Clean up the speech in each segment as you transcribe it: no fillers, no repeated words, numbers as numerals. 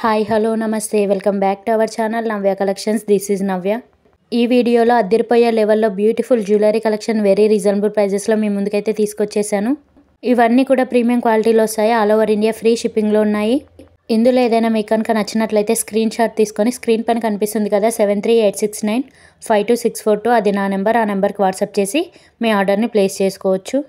Hi hello నమస్తే welcome back to our channel Navya collections. This is Navya. ఈ వీడియోలో అద్దరిపోయే లెవెల్లో beautiful jewellery collection very reasonable ప్రైజెస్లో మీ ముందుకైతే తీసుకొచ్చేసాను. ఇవన్నీ కూడా ప్రీమియం క్వాలిటీలో వస్తాయి. ఆల్ ఓవర్ ఇండియా ఫ్రీ షిప్పింగ్లో ఉన్నాయి. ఇందులో ఏదైనా మీకు కనుక నచ్చినట్లయితే స్క్రీన్ షాట్ తీసుకొని స్క్రీన్ పైన కనిపిస్తుంది కదా 7386952642 అది నా నెంబర్. ఆ నెంబర్కి వాట్సాప్ చేసి మీ ఆర్డర్ని ప్లేస్ చేసుకోవచ్చు.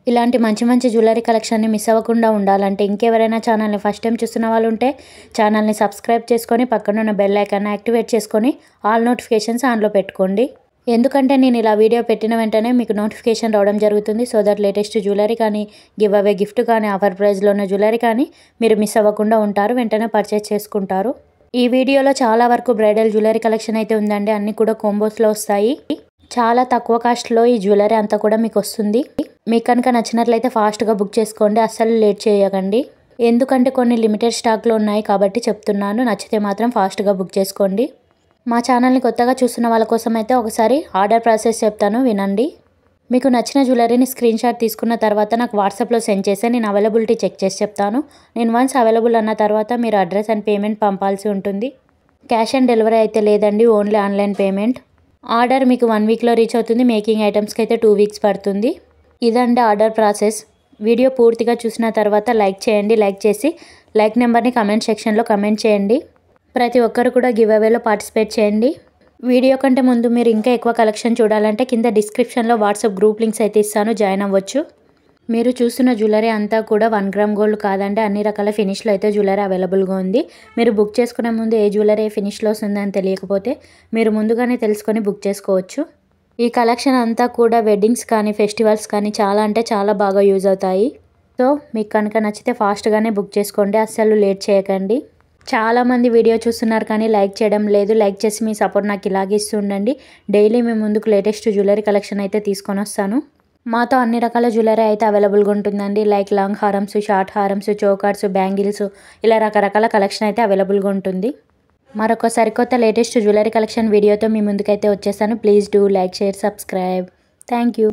ఇలాంటి మంచి మంచి జ్యువెలరీ కలెక్షన్ని మిస్ అవ్వకుండా ఉండాలంటే ఇంకెవరైనా ఛానల్ని ఫస్ట్ టైం చూస్తున్న వాళ్ళు ఉంటే ఛానల్ని సబ్స్క్రైబ్ చేసుకొని పక్కన ఉన్న బెల్ ఐకాన్ని యాక్టివేట్ చేసుకొని ఆల్ నోటిఫికేషన్స్ ఆన్లో పెట్టుకోండి. ఎందుకంటే నేను ఇలా వీడియో పెట్టిన వెంటనే మీకు నోటిఫికేషన్ రావడం జరుగుతుంది. సో దట్ లేటెస్ట్ జ్యువెలరీ కానీ గివ్ అవే గిఫ్ట్ కానీ ఆఫర్ ప్రైస్లో ఉన్న జ్యువెలరీ కానీ మీరు మిస్ అవ్వకుండా ఉంటారు, వెంటనే పర్చేస్ చేసుకుంటారు. ఈ వీడియోలో చాలా వరకు బ్రైడల్ జ్యువెలరీ కలెక్షన్ అయితే ఉందండి. అన్నీ కూడా కాంబోస్లో వస్తాయి. చాలా తక్కువ కాస్ట్లో ఈ జ్యువెలరీ అంతా కూడా మీకు వస్తుంది. మీకు కనుక నచ్చినట్లయితే ఫాస్ట్గా బుక్ చేసుకోండి, అస్సలు లేట్ చేయకండి. ఎందుకంటే కొన్ని లిమిటెడ్ స్టాక్లో ఉన్నాయి కాబట్టి చెప్తున్నాను. నచ్చితే మాత్రం ఫాస్ట్గా బుక్ చేసుకోండి. మా ఛానల్ని కొత్తగా చూస్తున్న వాళ్ళ కోసం అయితే ఒకసారి ఆర్డర్ ప్రాసెస్ చెప్తాను, వినండి. మీకు నచ్చిన జ్యువెలరీని స్క్రీన్ షాట్ తీసుకున్న తర్వాత నాకు వాట్సాప్లో సెండ్ చేస్తే నేను అవైలబిలిటీ చెక్ చేసి చెప్తాను. నేను వన్స్ అవైలబుల్ అన్న తర్వాత మీరు అడ్రస్ అండ్ పేమెంట్ పంపాల్సి ఉంటుంది. క్యాష్ ఆన్ డెలివరీ అయితే లేదండి, ఓన్లీ ఆన్లైన్ పేమెంట్. ఆర్డర్ మీకు 1 వీక్లో రీచ్ అవుతుంది. మేకింగ్ ఐటమ్స్కి అయితే 2 వీక్స్ పడుతుంది. ఇదండి ఆర్డర్ ప్రాసెస్. వీడియో పూర్తిగా చూసిన తర్వాత లైక్ చేయండి. లైక్ చేసి లైక్ నెంబర్ని కమెంట్ సెక్షన్లో కమెంట్ చేయండి. ప్రతి ఒక్కరు కూడా గివ్ అవేలో పార్టిసిపేట్ చేయండి. వీడియో కంటే ముందు మీరు ఇంకా ఎక్కువ కలెక్షన్ చూడాలంటే కింద డిస్క్రిప్షన్లో వాట్సాప్ గ్రూప్ లింక్స్ అయితే ఇస్తాను, జాయిన్ అవ్వచ్చు. మీరు చూస్తున్న జ్యువెలరీ అంతా కూడా 1 గ్రామ్ గోల్డ్ కాదండి, అన్ని రకాల ఫినిష్లో అయితే జ్యువెలరీ అవైలబుల్గా ఉంది. మీరు బుక్ చేసుకునే ముందు ఏ జ్యువెలరీ ఫినిష్లో వస్తుందని తెలియకపోతే మీరు ముందుగానే తెలుసుకొని బుక్ చేసుకోవచ్చు. ఈ కలెక్షన్ అంతా కూడా వెడ్డింగ్స్ కానీ ఫెస్టివల్స్ కానీ చాలా అంటే చాలా బాగా యూజ్ అవుతాయి. సో మీకు కనుక నచ్చితే ఫాస్ట్గానే బుక్ చేసుకోండి, అస్సలు లేట్ చేయకండి. చాలామంది వీడియో చూస్తున్నారు కానీ లైక్ చేయడం లేదు. లైక్ చేసి మీ సపోర్ట్ నాకు ఇలాగే ఇస్తుండండి. డైలీ మీ ముందుకు లేటెస్ట్ జ్యువెలరీ కలెక్షన్ అయితే తీసుకొని వస్తాను. మాతో అన్ని రకాల జ్యువెలరీ అయితే అవైలబుల్గా ఉంటుందండి. లైక్ లాంగ్ హారమ్స్, షార్ట్ హారమ్స్, చోకర్స్, బ్యాంగిల్స్, ఇలా రకరకాల కలెక్షన్ అయితే అవైలబుల్గా ఉంటుంది. మరొక సరికొత్త లేటెస్ట్ జ్యువెలరీ కలెక్షన్ వీడియోతో మీ ముందుకైతే వచ్చేసాను. Please do like, share, subscribe. Thank you.